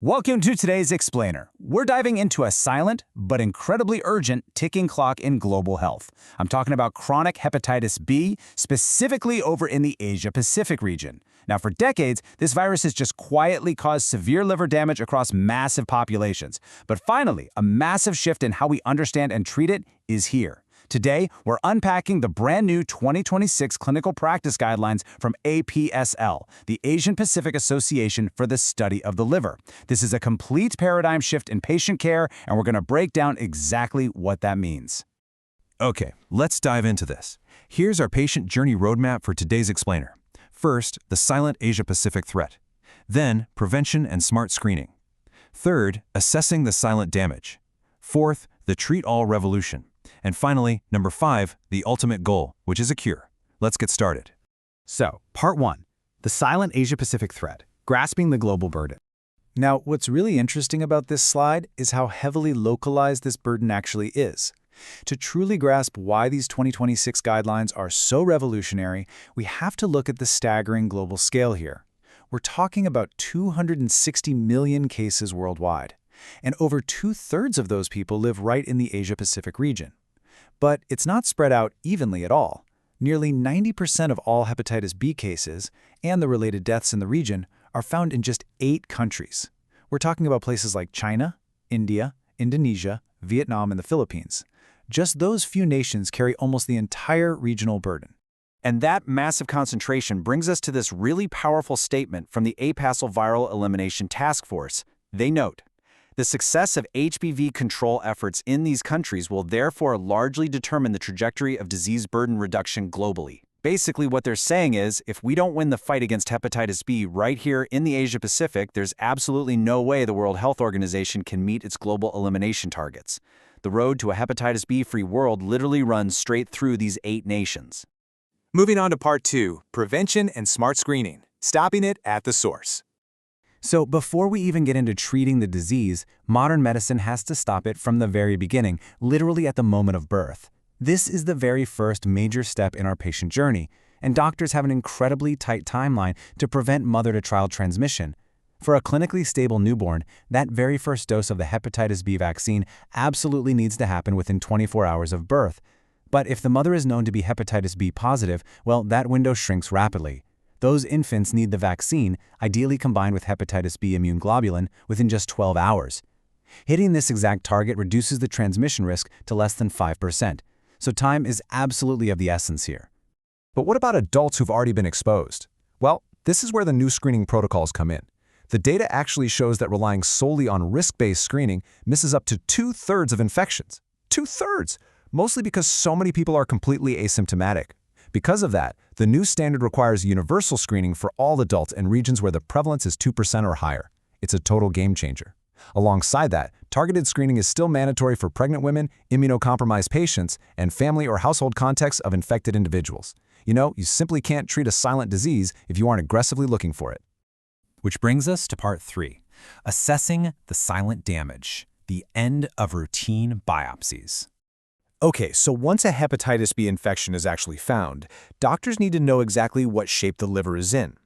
Welcome to today's Explainer. We're diving into a silent but incredibly urgent ticking clock in global health. I'm talking about chronic hepatitis B, specifically over in the Asia-Pacific region. Now, for decades, this virus has just quietly caused severe liver damage across massive populations. But finally, a massive shift in how we understand and treat it is here. Today, we're unpacking the brand new 2026 Clinical Practice Guidelines from APASL, the Asian Pacific Association for the Study of the Liver. This is a complete paradigm shift in patient care, and we're going to break down exactly what that means. Okay, let's dive into this. Here's our patient journey roadmap for today's explainer. First, the silent Asia-Pacific threat. Then, prevention and smart screening. Third, assessing the silent damage. Fourth, the treat-all revolution. And finally, number 5, the ultimate goal, which is a cure. Let's get started. So, Part 1, the silent Asia-Pacific threat, grasping the global burden. Now, what's really interesting about this slide is how heavily localized this burden actually is. To truly grasp why these 2026 guidelines are so revolutionary, we have to look at the staggering global scale here. We're talking about 260 million cases worldwide, and over 2/3 of those people live right in the Asia-Pacific region. But it's not spread out evenly at all. Nearly 90% of all hepatitis B cases and the related deaths in the region are found in just 8 countries. We're talking about places like China, India, Indonesia, Vietnam, and the Philippines. Just those few nations carry almost the entire regional burden. And that massive concentration brings us to this really powerful statement from the APASL Viral Elimination Task Force. They note, the success of HBV control efforts in these countries will therefore largely determine the trajectory of disease burden reduction globally. Basically, what they're saying is, if we don't win the fight against hepatitis B right here in the Asia-Pacific, there's absolutely no way the World Health Organization can meet its global elimination targets. The road to a hepatitis B-free world literally runs straight through these 8 nations. Moving on to Part 2, prevention and smart screening, stopping it at the source. So before we even get into treating the disease, modern medicine has to stop it from the very beginning, literally at the moment of birth. This is the very first major step in our patient journey, and doctors have an incredibly tight timeline to prevent mother-to-child transmission. For a clinically stable newborn, that very first dose of the hepatitis B vaccine absolutely needs to happen within 24 hours of birth. But if the mother is known to be hepatitis B positive, well, that window shrinks rapidly. Those infants need the vaccine, ideally combined with hepatitis B immune globulin, within just 12 hours. Hitting this exact target reduces the transmission risk to less than 5%, so time is absolutely of the essence here. But what about adults who've already been exposed? Well, this is where the new screening protocols come in. The data actually shows that relying solely on risk-based screening misses up to 2/3 of infections. 2/3! Mostly because so many people are completely asymptomatic. Because of that, the new standard requires universal screening for all adults in regions where the prevalence is 2% or higher. It's a total game changer. Alongside that, targeted screening is still mandatory for pregnant women, immunocompromised patients, and family or household contexts of infected individuals. You simply can't treat a silent disease if you aren't aggressively looking for it. Which brings us to Part 3, assessing the silent damage, the end of routine biopsies. Okay, so once a hepatitis B infection is actually found, doctors need to know exactly what shape the liver is in.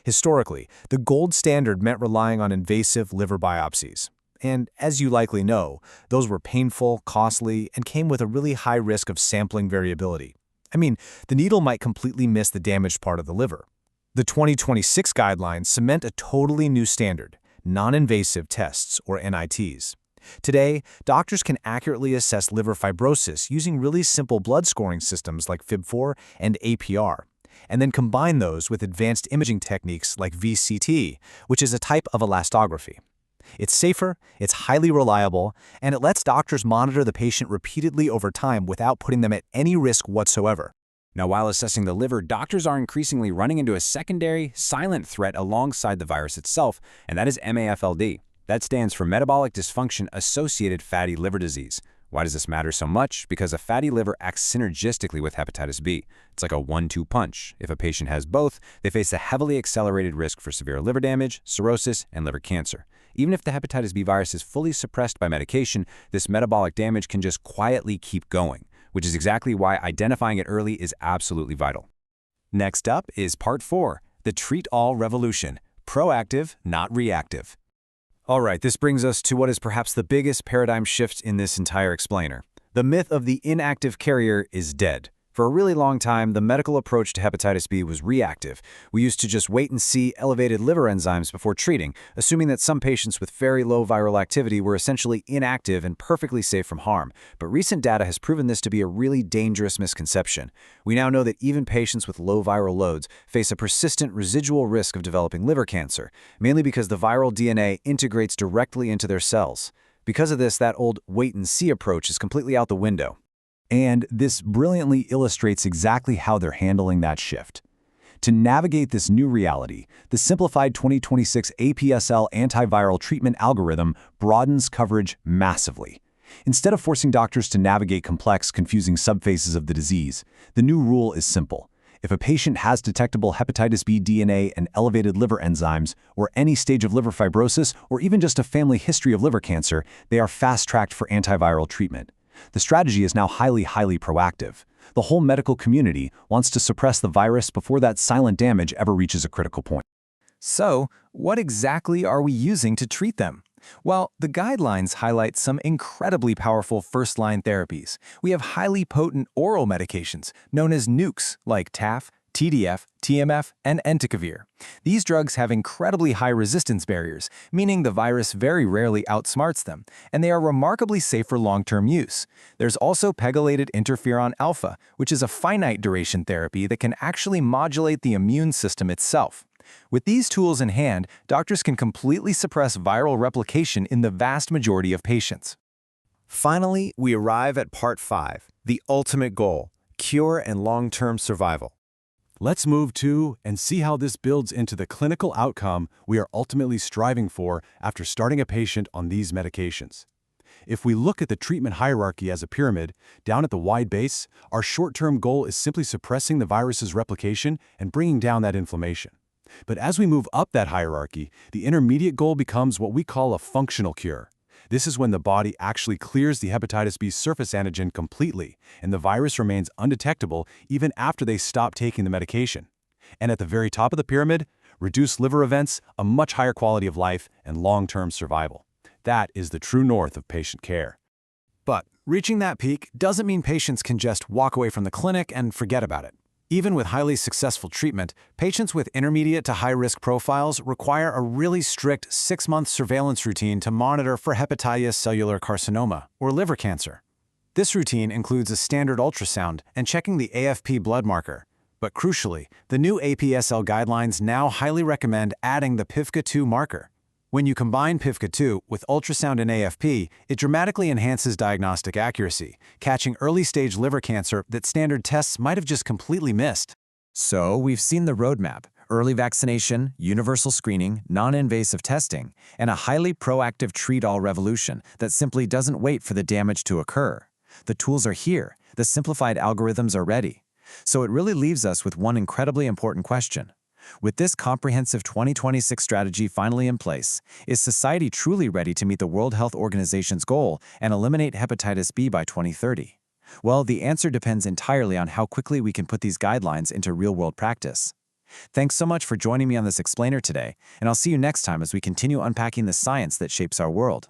Historically, the gold standard meant relying on invasive liver biopsies. And as you likely know, those were painful, costly, and came with a really high risk of sampling variability. I mean, the needle might completely miss the damaged part of the liver. The 2026 guidelines cement a totally new standard, non-invasive tests, or NITs. Today, doctors can accurately assess liver fibrosis using really simple blood scoring systems like FIB4 and APR, and then combine those with advanced imaging techniques like VCT, which is a type of elastography. It's safer, it's highly reliable, and it lets doctors monitor the patient repeatedly over time without putting them at any risk whatsoever. Now, while assessing the liver, doctors are increasingly running into a secondary, silent threat alongside the virus itself, and that is MAFLD. That stands for Metabolic Dysfunction-Associated Fatty Liver Disease. Why does this matter so much? Because a fatty liver acts synergistically with hepatitis B. It's like a 1-2 punch. If a patient has both, they face a heavily accelerated risk for severe liver damage, cirrhosis, and liver cancer. Even if the hepatitis B virus is fully suppressed by medication, this metabolic damage can just quietly keep going, which is exactly why identifying it early is absolutely vital. Next up is Part 4, the treat-all revolution, proactive, not reactive. All right, this brings us to what is perhaps the biggest paradigm shift in this entire explainer. The myth of the inactive carrier is dead. For a really long time, the medical approach to hepatitis B was reactive. We used to just wait and see elevated liver enzymes before treating, assuming that some patients with very low viral activity were essentially inactive and perfectly safe from harm. But recent data has proven this to be a really dangerous misconception. We now know that even patients with low viral loads face a persistent residual risk of developing liver cancer, mainly because the viral DNA integrates directly into their cells. Because of this, that old wait-and-see approach is completely out the window. And this brilliantly illustrates exactly how they're handling that shift. To navigate this new reality, the simplified 2026 APASL antiviral treatment algorithm broadens coverage massively. Instead of forcing doctors to navigate complex, confusing subphases of the disease, the new rule is simple. If a patient has detectable hepatitis B DNA and elevated liver enzymes, or any stage of liver fibrosis, or even just a family history of liver cancer, they are fast-tracked for antiviral treatment. The strategy is now highly proactive. The whole medical community wants to suppress the virus before that silent damage ever reaches a critical point. So, what exactly are we using to treat them? Well, the guidelines highlight some incredibly powerful first-line therapies. We have highly potent oral medications, known as NUCs, like TAF, TDF, TMF, and entecavir. These drugs have incredibly high resistance barriers, meaning the virus very rarely outsmarts them, and they are remarkably safe for long-term use. There's also pegylated interferon alpha, which is a finite-duration therapy that can actually modulate the immune system itself. With these tools in hand, doctors can completely suppress viral replication in the vast majority of patients. Finally, we arrive at Part 5, the ultimate goal, cure and long-term survival. Let's move to and see how this builds into the clinical outcome we are ultimately striving for after starting a patient on these medications. If we look at the treatment hierarchy as a pyramid, down at the wide base, our short-term goal is simply suppressing the virus's replication and bringing down that inflammation. But as we move up that hierarchy, the intermediate goal becomes what we call a functional cure. This is when the body actually clears the hepatitis B surface antigen completely, and the virus remains undetectable even after they stop taking the medication. And at the very top of the pyramid, reduced liver events, a much higher quality of life, and long-term survival. That is the true north of patient care. But reaching that peak doesn't mean patients can just walk away from the clinic and forget about it. Even with highly successful treatment, patients with intermediate to high-risk profiles require a really strict 6-month surveillance routine to monitor for hepatocellular carcinoma, or liver cancer. This routine includes a standard ultrasound and checking the AFP blood marker. But crucially, the new APASL guidelines now highly recommend adding the PIVKA2 marker. When you combine PIVKA2 with ultrasound and AFP, it dramatically enhances diagnostic accuracy, catching early-stage liver cancer that standard tests might have just completely missed. So, we've seen the roadmap: early vaccination, universal screening, non-invasive testing, and a highly proactive treat-all revolution that simply doesn't wait for the damage to occur. The tools are here, the simplified algorithms are ready. So it really leaves us with one incredibly important question. With this comprehensive 2026 strategy finally in place, is society truly ready to meet the World Health Organization's goal and eliminate hepatitis B by 2030? Well, the answer depends entirely on how quickly we can put these guidelines into real-world practice. Thanks so much for joining me on this explainer today, and I'll see you next time as we continue unpacking the science that shapes our world.